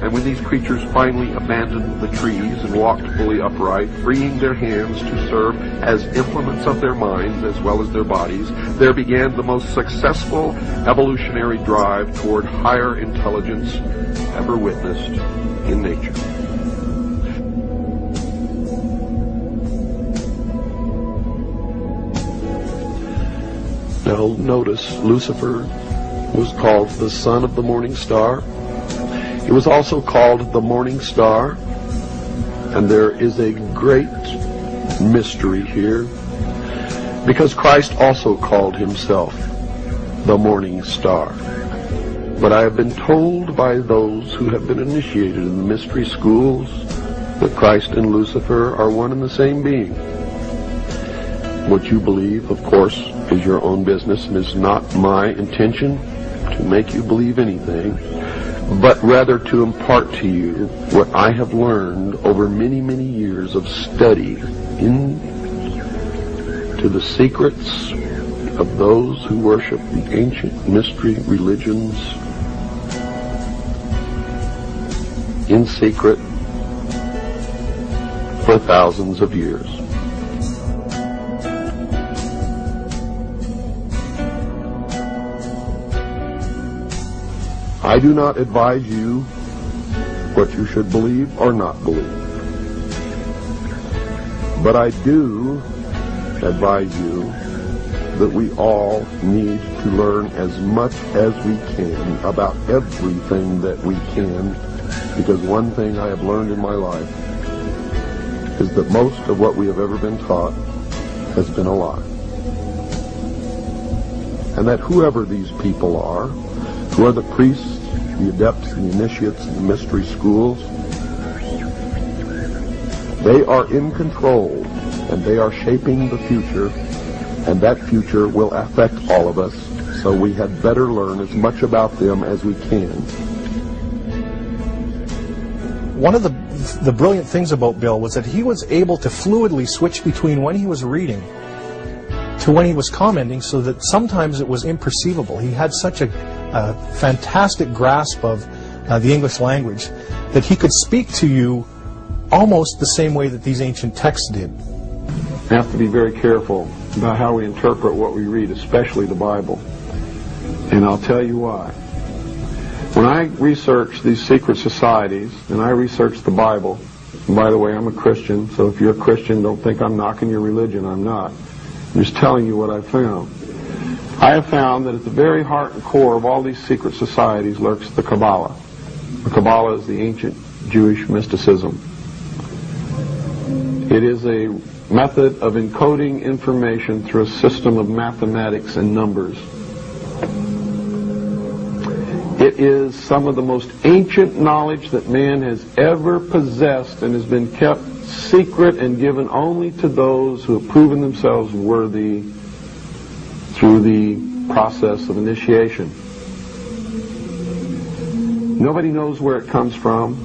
And when these creatures finally abandoned the trees and walked fully upright, freeing their hands to serve as implements of their minds as well as their bodies, there began the most successful evolutionary drive toward higher intelligence ever witnessed in nature. Now notice, Lucifer was called the son of the morning star. He was also called the morning star, and there is a great mystery here, because Christ also called himself the morning star. But I have been told by those who have been initiated in the mystery schools that Christ and Lucifer are one and the same being. What you believe, of course, is your own business, and is not my intention to make you believe anything, but rather to impart to you what I have learned over many, many years of study into the secrets of those who worship the ancient mystery religions in secret for thousands of years. I do not advise you what you should believe or not believe. But I do advise you that we all need to learn as much as we can about everything that we can, because one thing I have learned in my life is that most of what we have ever been taught has been a lie. And that whoever these people are, who are the priests, the adepts, the initiates, the mystery schools, they are in control, and they are shaping the future, and that future will affect all of us, so we had better learn as much about them as we can. One of the brilliant things about Bill was that he was able to fluidly switch between when he was reading to when he was commenting, so that sometimes it was imperceivable. He had such a fantastic grasp of the English language that he could speak to you almost the same way that these ancient texts did. We have to be very careful about how we interpret what we read, especially the Bible. And I'll tell you why. When I research these secret societies, and I research the Bible, and by the way, I'm a Christian, so if you're a Christian, don't think I'm knocking your religion. I'm not. I'm just telling you what I found. I have found that at the very heart and core of all these secret societies lurks the Kabbalah. The Kabbalah is the ancient Jewish mysticism. It is a method of encoding information through a system of mathematics and numbers. It is some of the most ancient knowledge that man has ever possessed, and has been kept secret and given only to those who have proven themselves worthy through the process of initiation. Nobody knows where it comes from.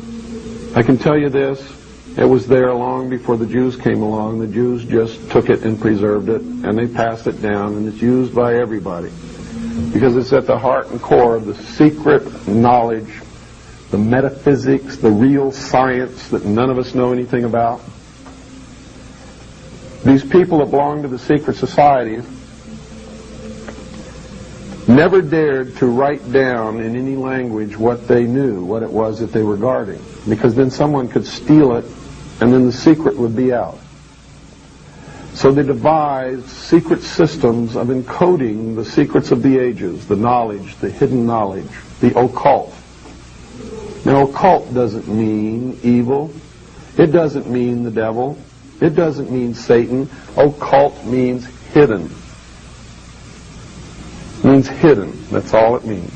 I can tell you this, it was there long before the Jews came along. The Jews just took it and preserved it, and they passed it down, and it's used by everybody. Because it's at the heart and core of the secret knowledge, the metaphysics, the real science that none of us know anything about. These people that belong to the secret societies never dared to write down in any language what they knew, what it was that they were guarding, because then someone could steal it, and then the secret would be out. So they devised secret systems of encoding the secrets of the ages, the knowledge, the hidden knowledge, the occult. Now, occult doesn't mean evil. It doesn't mean the devil. It doesn't mean Satan. Occult means hidden. It means hidden. That's all it means.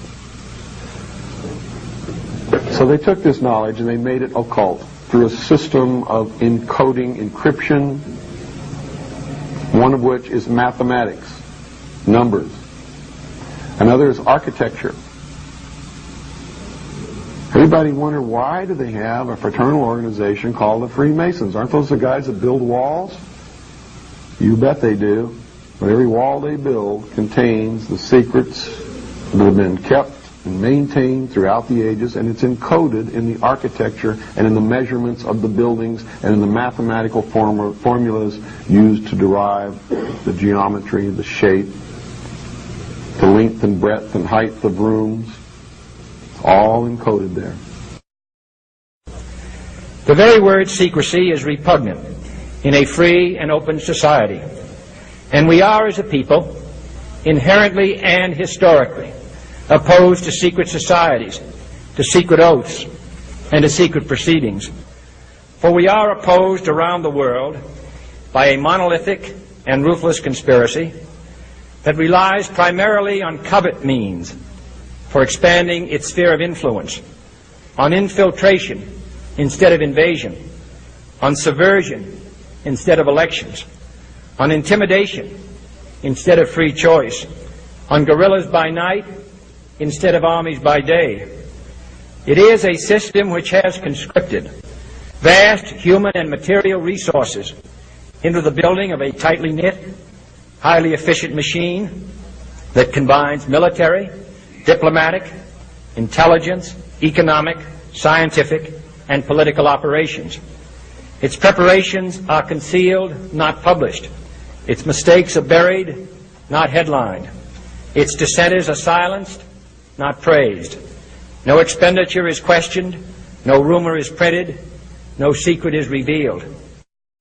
So they took this knowledge and they made it occult through a system of encoding, encryption, one of which is mathematics, numbers. Another is architecture. Everybody wonder, why do they have a fraternal organization called the Freemasons? Aren't those the guys that build walls? You bet they do. But every wall they build contains the secrets that have been kept and maintained throughout the ages, and it's encoded in the architecture and in the measurements of the buildings and in the mathematical formulas used to derive the geometry, the shape, the length and breadth and height of rooms. It's all encoded there. The very word secrecy is repugnant in a free and open society, and we are, as a people, inherently and historically opposed to secret societies, to secret oaths, and to secret proceedings. For we are opposed around the world by a monolithic and ruthless conspiracy that relies primarily on covert means for expanding its sphere of influence, on infiltration instead of invasion, on subversion instead of elections, on intimidation instead of free choice, on guerrillas by night instead of armies by day. It is a system which has conscripted vast human and material resources into the building of a tightly knit, highly efficient machine that combines military, diplomatic, intelligence, economic, scientific, and political operations. Its preparations are concealed, not published. Its mistakes are buried, not headlined. Its dissenters are silenced, not praised. No expenditure is questioned, no rumor is printed, no secret is revealed.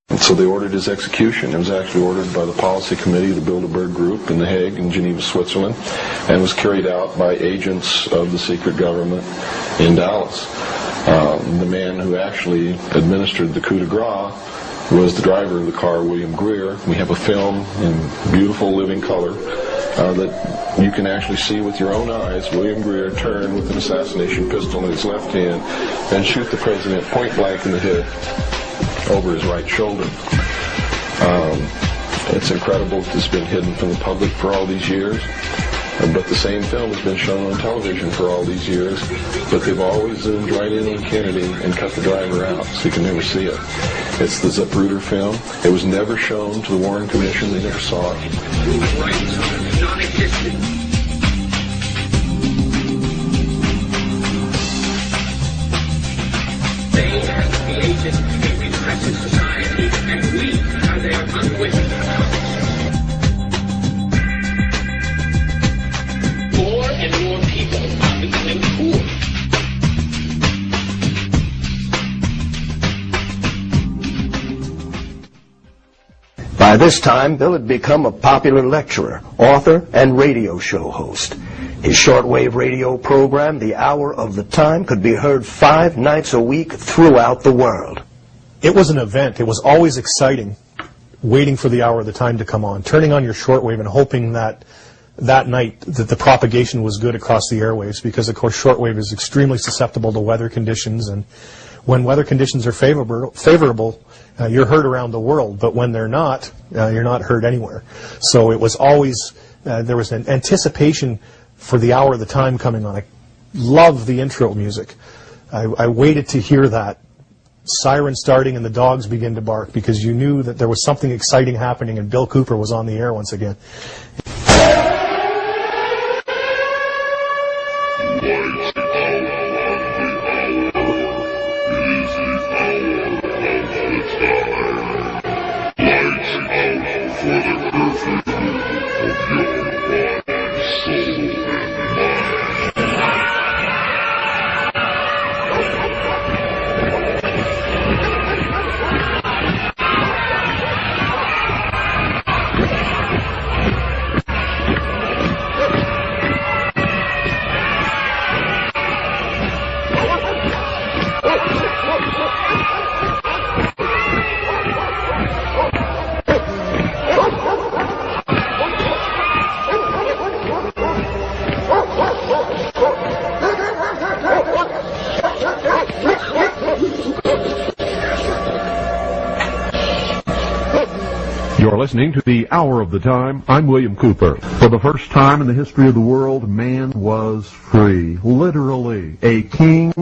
And so they ordered his execution. It was actually ordered by the policy committee of the Bilderberg Group in The Hague in Geneva, Switzerland, and was carried out by agents of the secret government in Dallas. The man who actually administered the coup de grace was the driver of the car, William Greer. We have a film in beautiful living color that you can actually see with your own eyes William Greer turn with an assassination pistol in his left hand and shoot the president point blank in the head over his right shoulder. It's incredible that it's been hidden from the public for all these years. But the same film has been shown on television for all these years, but they've always zoomed right in on Kennedy and cut the driver out, so you can never see it. It's the Zapruder film. It was never shown to the Warren Commission. They never saw it. They are created a repressive society, and we are their unwitting puppets. More and more people are becoming poor. By this time, Bill had become a popular lecturer, author, and radio show host. His shortwave radio program, The Hour of the Time, could be heard 5 nights a week throughout the world. It was an event. It was always exciting, waiting for the hour of the time to come on, turning on your shortwave and hoping that that night that the propagation was good across the airwaves, because, of course, shortwave is extremely susceptible to weather conditions, and when weather conditions are favorable, you're heard around the world, but when they're not, you're not heard anywhere. So it was always, there was an anticipation for the hour of the time coming on. I love the intro music. I waited to hear that siren starting and the dogs begin to bark, because you knew that there was something exciting happening and Bill Cooper was on the air once again. You're listening to The Hour of the Time. I'm William Cooper. For the first time in the history of the world, man was free. Literally, a king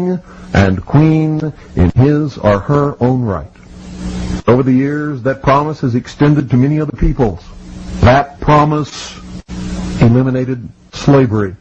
and queen in his or her own right. Over the years, that promise has extended to many other peoples. That promise eliminated slavery.